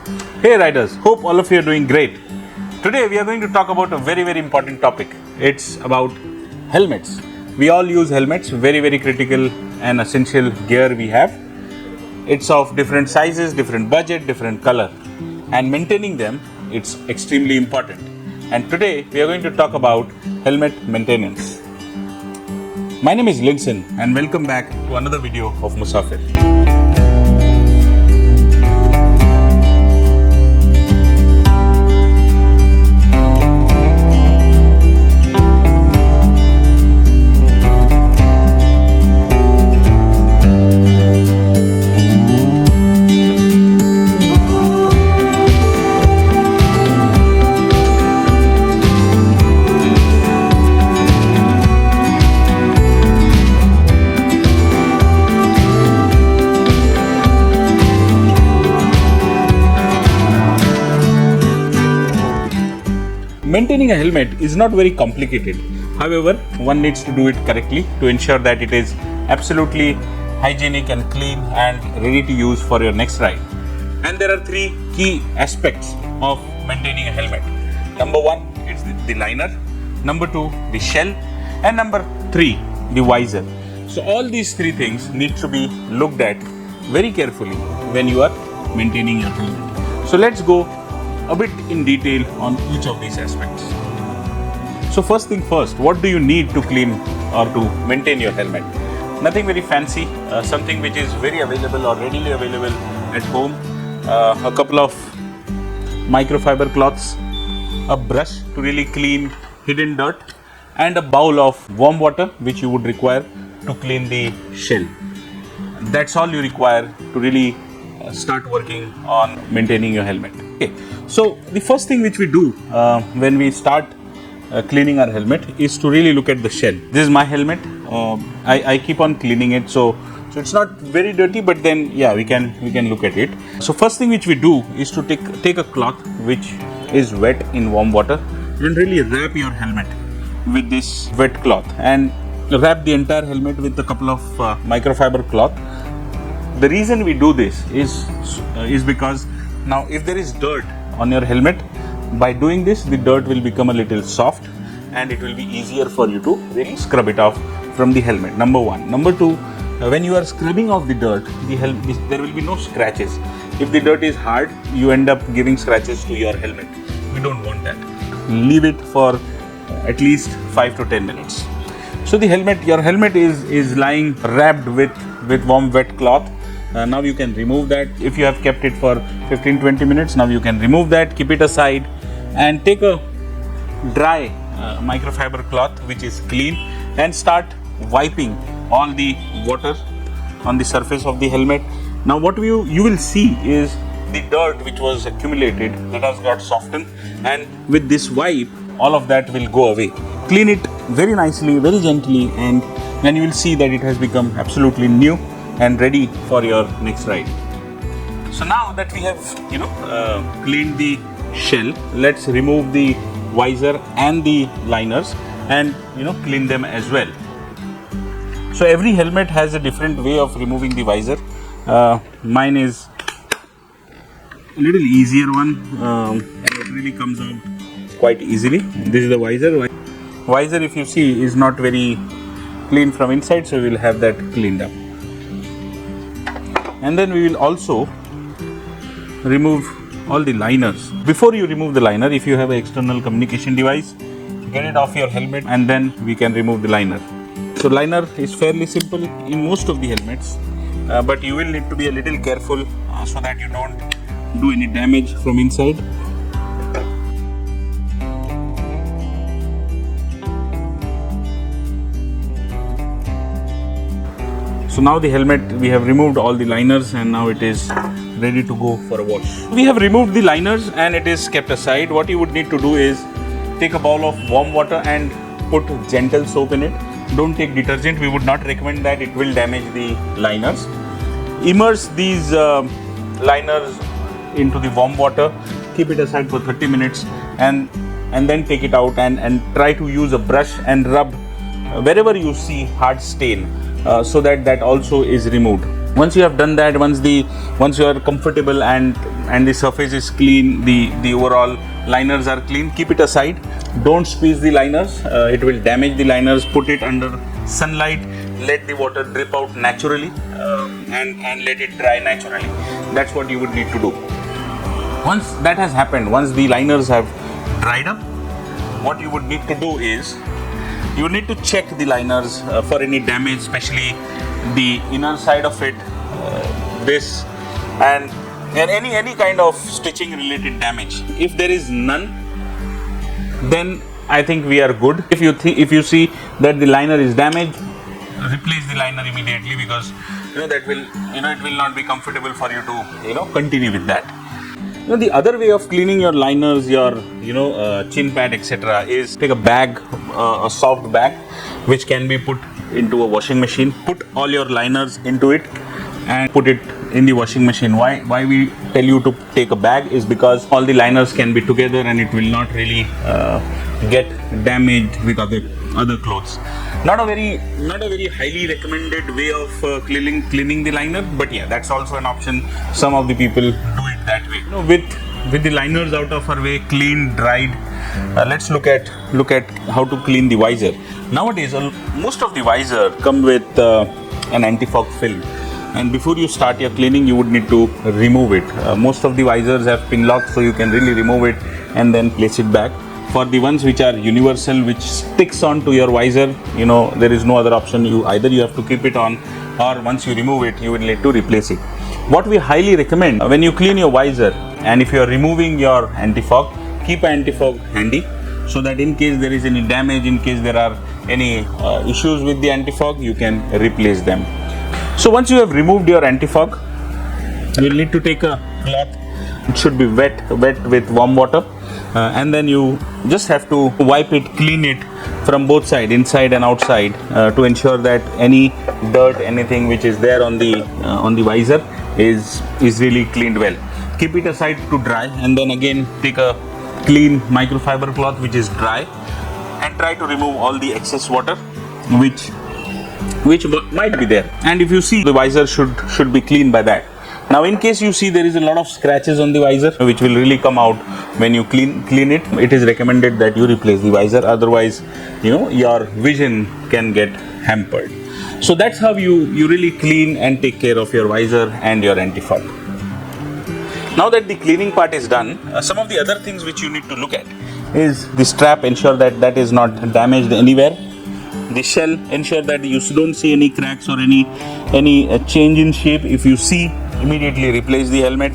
Hey riders, hope all of you are doing great. Today we are going to talk about a very important topic. It's about helmets. We all use helmets, very critical and essential gear we have. It's of different sizes, different budget, different color, and maintaining them, it's extremely important. And today we are going to talk about helmet maintenance. My name is Linson and welcome back to another video of Musafir. Maintaining a helmet is not very complicated. However, one needs to do it correctly to ensure that it is absolutely hygienic and clean and ready to use for your next ride. And there are three key aspects of maintaining a helmet. Number one, it's the liner. Number two, the shell. And number three, the visor. So all these three things need to be looked at very carefully when you are maintaining your helmet. So let's go a bit in detail on each of these aspects. So first thing first, what do you need to clean or to maintain your helmet? Nothing very fancy, something which is very available or readily available at home. A couple of microfiber cloths, a brush to really clean hidden dirt, and a bowl of warm water which you would require to clean the shell. That's all you require to really start working on maintaining your helmet. Okay. So the first thing which we do when we start cleaning our helmet is to really look at the shell. This is my helmet. I keep on cleaning it, so it's not very dirty, but then yeah, we can look at it. So first thing which we do is to take a cloth which is wet in warm water and really wrap your helmet with this wet cloth and wrap the entire helmet with a couple of microfiber cloth. The reason we do this is because now if there is dirt on your helmet, by doing this the dirt will become a little soft and it will be easier for you to really scrub it off from the helmet. Number one. Number two, when you are scrubbing off the dirt, there will be no scratches. If the dirt is hard, you end up giving scratches to your helmet. We don't want that. Leave it for at least 5 to 10 minutes. So your helmet is lying wrapped with warm wet cloth. Now you can remove that. If you have kept it for 15-20 minutes, now you can remove that, keep it aside and take a dry microfiber cloth which is clean and start wiping all the water on the surface of the helmet. Now what you will see is the dirt which was accumulated that has got softened, and with this wipe all of that will go away. Clean it very nicely, very gently, and then you will see that it has become absolutely new and ready for your next ride. So now that we have cleaned the shell, let's remove the visor and the liners and clean them as well. So every helmet has a different way of removing the visor. Mine is a little easier one and it really comes out quite easily. This is the visor. Visor, if you see, is not very clean from inside, so we will have that cleaned up. And then we will also remove all the liners. Before you remove the liner, if you have an external communication device, get it off your helmet and then we can remove the liner. So liner is fairly simple in most of the helmets, but you will need to be a little careful so that you don't do any damage from inside. So now the helmet, we have removed all the liners and now it is ready to go for a wash. We have removed the liners and it is kept aside. What you would need to do is take a bowl of warm water and put gentle soap in it. Don't take detergent, we would not recommend that, it will damage the liners. Immerse these liners into the warm water, keep it aside for 30 minutes and then take it out and try to use a brush and rub wherever you see hard stain so that also is removed. Once you have done that, once you are comfortable and the surface is clean, the overall liners are clean, keep it aside. Don't squeeze the liners, it will damage the liners. Put it under sunlight, let the water drip out naturally, and let it dry naturally. That's what you would need to do. Once that has happened, once the liners have dried up, what you would need to do is you need to check the liners for any damage, especially the inner side of it, this and any kind of stitching related damage. If there is none, then I think we are good. If you see that the liner is damaged, replace the liner immediately, because that will it will not be comfortable for you to continue with that. The other way of cleaning your liners, your chin pad, etc., is take a bag, a soft bag, which can be put into a washing machine. Put all your liners into it and put it in the washing machine. Why we tell you to take a bag is because all the liners can be together and it will not really get damaged with other clothes. Not a very highly recommended way of cleaning the liner, but yeah, that's also an option. Some of the people do it that way. With the liners out of our way, clean, dried, let's look at how to clean the visor. Nowadays, most of the visor come with an anti-fog film, and before you start your cleaning, you would need to remove it. Most of the visors have pin locks, so you can really remove it and then place it back. For the ones which are universal, which sticks on to your visor, there is no other option. Either you have to keep it on, or once you remove it, you will need to replace it. What we highly recommend when you clean your visor, and if you are removing your anti-fog, keep an anti-fog handy, so that in case there is any damage, in case there are any issues with the anti-fog, you can replace them. So once you have removed your anti-fog, you will need to take a cloth. It should be wet with warm water, and then you just have to wipe it, clean it from both sides, inside and outside, to ensure that any dirt, anything which is there on the visor is really cleaned well. Keep it aside to dry, and then again take a clean microfiber cloth which is dry, and try to remove all the excess water which might be there. And if you see, the visor should be clean by that. Now, in case you see there is a lot of scratches on the visor, which will really come out when you clean it, it is recommended that you replace the visor. Otherwise, your vision can get hampered. So that's how you really clean and take care of your visor and your anti-fog. Now that the cleaning part is done, some of the other things which you need to look at is the strap. Ensure that is not damaged anywhere. The shell, ensure that you don't see any cracks or any change in shape. If you see, immediately replace the helmet.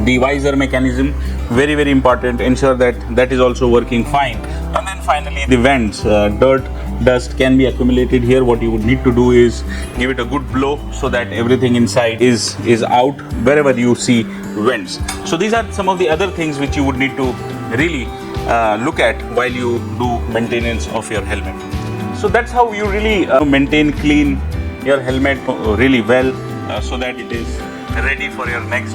The visor mechanism, very very important. Ensure that is also working fine. And then finally, the vents, dirt, dust can be accumulated here. What you would need to do is give it a good blow, so that everything inside is out wherever you see vents. So these are some of the other things which you would need to really look at while you do maintenance of your helmet. So that's how you really maintain, clean your helmet really well, so that it is ready for your next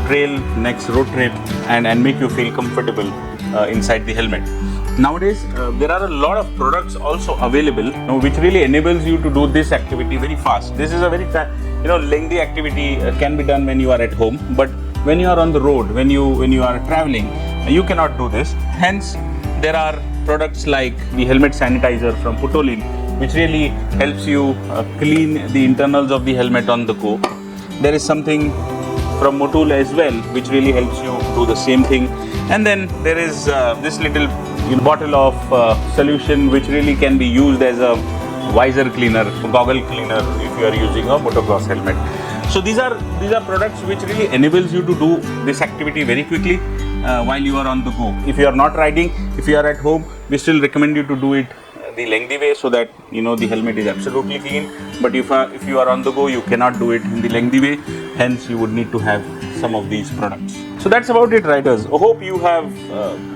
trail, next road trip, and make you feel comfortable inside the helmet. Nowadays, there are a lot of products also available, which really enables you to do this activity very fast. This is a very lengthy activity, can be done when you are at home, but when you are on the road, when you are traveling, you cannot do this. Hence, there are products like the helmet sanitizer from Putolin, which really helps you clean the internals of the helmet on the go. There is something from Motul as well, which really helps you do the same thing. And then there is this little bottle of solution, which really can be used as a visor cleaner, goggle cleaner, if you are using a motocross helmet. So these are products which really enables you to do this activity very quickly while you are on the go. If you are not riding, if you are at home, we still recommend you to do it the lengthy way, so that the helmet is absolutely clean. But if you are on the go, you cannot do it in the lengthy way. Hence, you would need to have some of these products. So that's about it, riders. I hope you have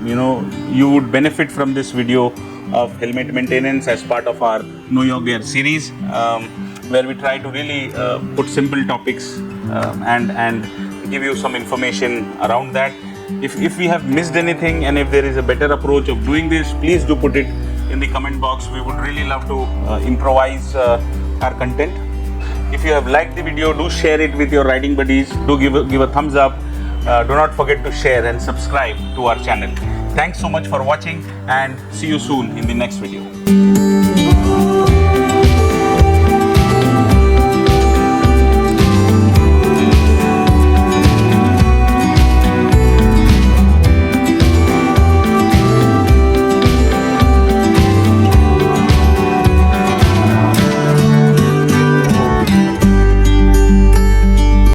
you would benefit from this video of helmet maintenance as part of our Know Your Gear series, where we try to really put simple topics and give you some information around that. If we have missed anything, and if there is a better approach of doing this, please do put it in the comment box. We would really love to improvise our content. If you have liked the video, do share it with your riding buddies. Do give a thumbs up. Do not forget to share and subscribe to our channel. Thanks so much for watching, and see you soon in the next video.